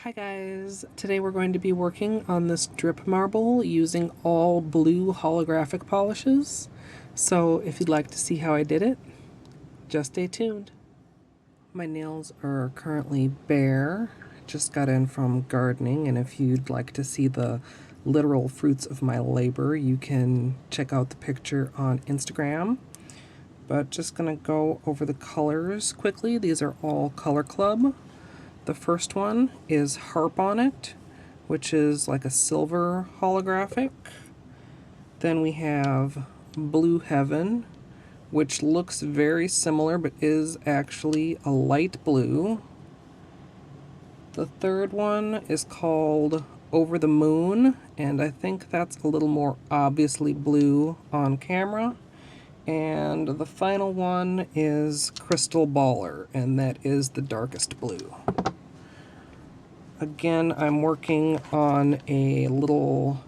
Hi guys, today we're going to be working on this drip marble using all blue holographic polishes. So if you'd like to see how I did it, just stay tuned. My nails are currently bare. Just got in from gardening, and if you'd like to see the literal fruits of my labor, you can check out the picture on Instagram. But just gonna go over the colors quickly. These are all Color Club. The first one is Harp on It, which is like a silver holographic. Then we have Blue Heaven, which looks very similar but is actually a light blue. The third one is called Over the Moon, and I think that's a little more obviously blue on camera. And the final one is Crystal Baller, and that is the darkest blue. Again, I'm working on a little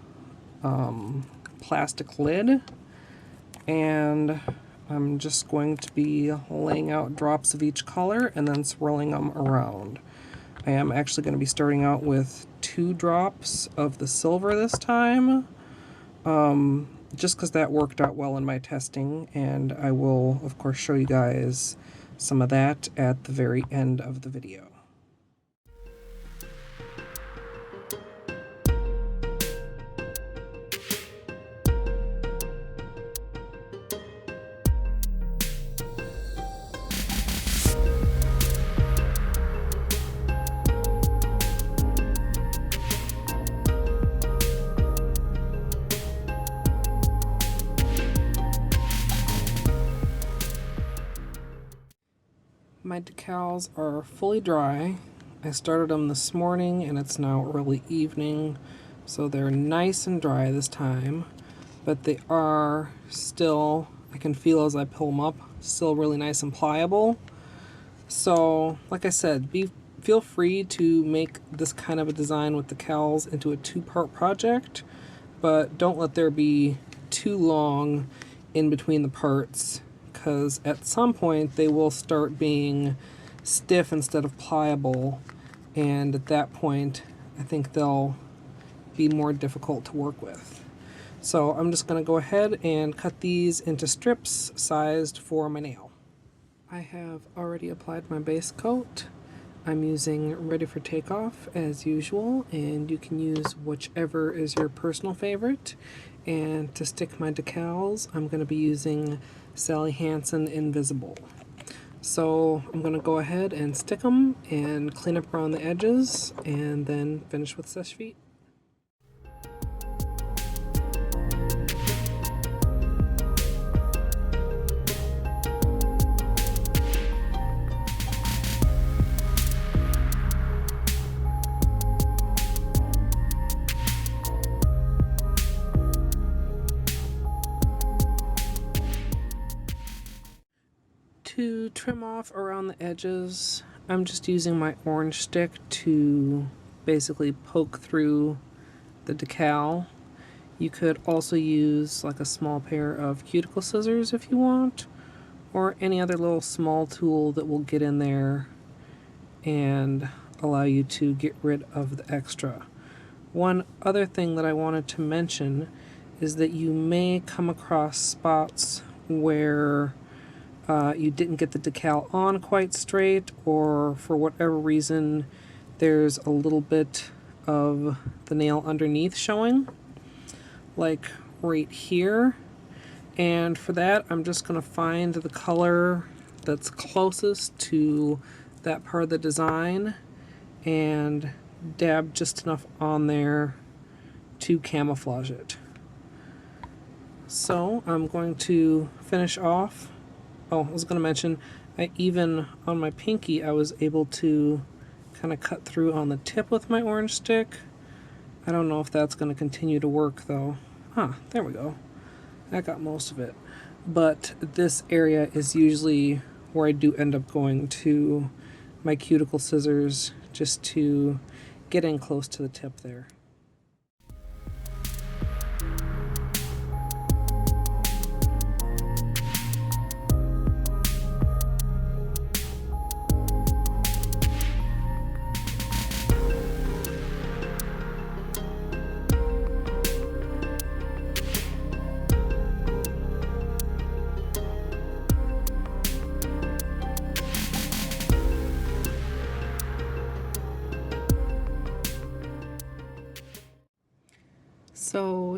plastic lid, and I'm just going to be laying out drops of each color and then swirling them around. I am actually going to be starting out with 2 drops of the silver this time, just because that worked out well in my testing, and I will of course show you guys some of that at the very end of the video. My decals are fully dry. I started them this morning and it's now early evening, so they're nice and dry this time, but they are still, I can feel as I pull them up, still really nice and pliable. So like I said, feel free to make this kind of a design with decals into a 2-part project, but don't let there be too long in between the parts, because at some point they will start being stiff instead of pliable, and at that point I think they'll be more difficult to work with. So I'm just going to go ahead and cut these into strips sized for my nail. I have already applied my base coat. I'm using Ready for Takeoff as usual, and you can use whichever is your personal favorite. And to stick my decals, I'm going to be using Sally Hansen Invisible. So I'm going to go ahead and stick them and clean up around the edges, and then finish with Seche Vite. To trim off around the edges, I'm just using my orange stick to basically poke through the decal. You could also use like a small pair of cuticle scissors if you want, or any other little small tool that will get in there and allow you to get rid of the extra. One other thing that I wanted to mention is that you may come across spots where you didn't get the decal on quite straight, or for whatever reason there's a little bit of the nail underneath showing, like right here. And for that, I'm just going to find the color that's closest to that part of the design and dab just enough on there to camouflage it. So I'm going to finish off. Oh, I was going to mention, on my pinky, I was able to kind of cut through on the tip with my orange stick. I don't know if that's going to continue to work though. There we go. That got most of it. But this area is usually where I do end up going to my cuticle scissors just to get in close to the tip there.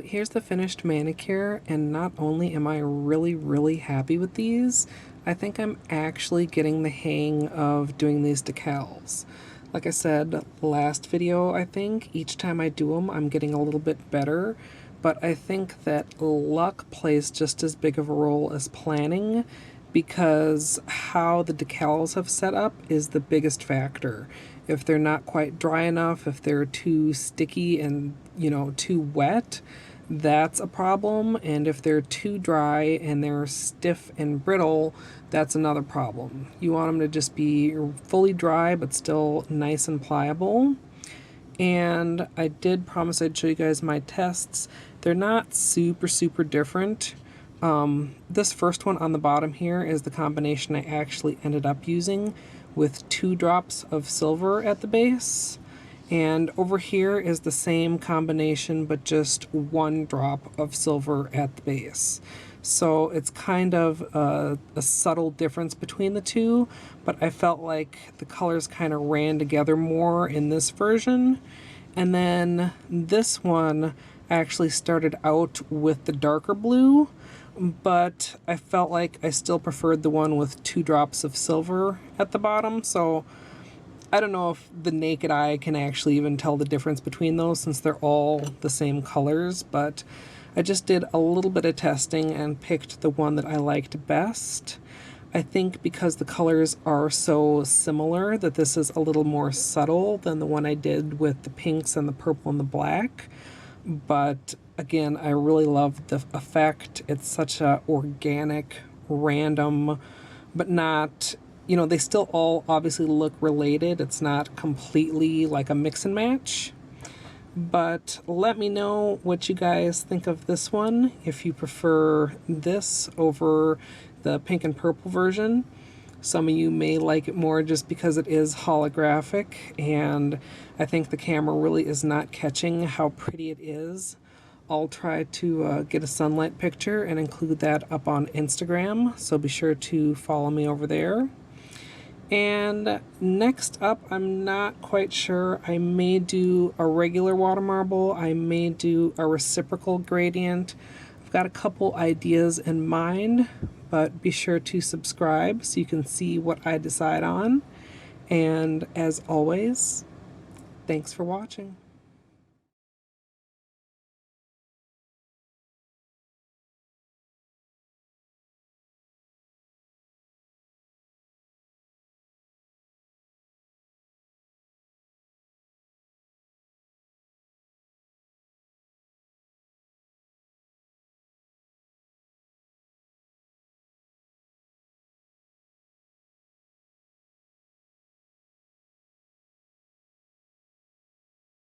here's the finished manicure, and not only am I really happy with these, I think I'm actually getting the hang of doing these decals. Like I said last video, I think each time I do them I'm getting a little bit better, but I think that luck plays just as big of a role as planning, because how the decals have set up is the biggest factor. If they're not quite dry enough, if they're too sticky and, you know, too wet, that's a problem. And if they're too dry and they're stiff and brittle, that's another problem. You want them to just be fully dry but still nice and pliable. And I did promise I'd show you guys my tests. They're not super different. This first one on the bottom here is the combination I actually ended up using, with 2 drops of silver at the base. And over here is the same combination, but just 1 drop of silver at the base. So it's kind of a subtle difference between the two, but I felt like the colors kind of ran together more in this version. And then this one actually started out with the darker blue, but I felt like I still preferred the one with 2 drops of silver at the bottom. So I don't know if the naked eye can actually even tell the difference between those, since they're all the same colors, but I just did a little bit of testing and picked the one that I liked best. I think because the colors are so similar that this is a little more subtle than the one I did with the pinks and the purple and the black. But again, I really love the effect. It's such a organic, random, but not, you know, they still all obviously look related. It's not completely like a mix and match. But let me know what you guys think of this one, if you prefer this over the pink and purple version. Some of you may like it more just because it is holographic, and I think the camera really is not catching how pretty it is. I'll try to get a sunlight picture and include that up on Instagram, so be sure to follow me over there. And next up, I'm not quite sure. I may do a regular water marble. I may do a reciprocal gradient. I've got a couple ideas in mind, but be sure to subscribe so you can see what I decide on. And as always, thanks for watching.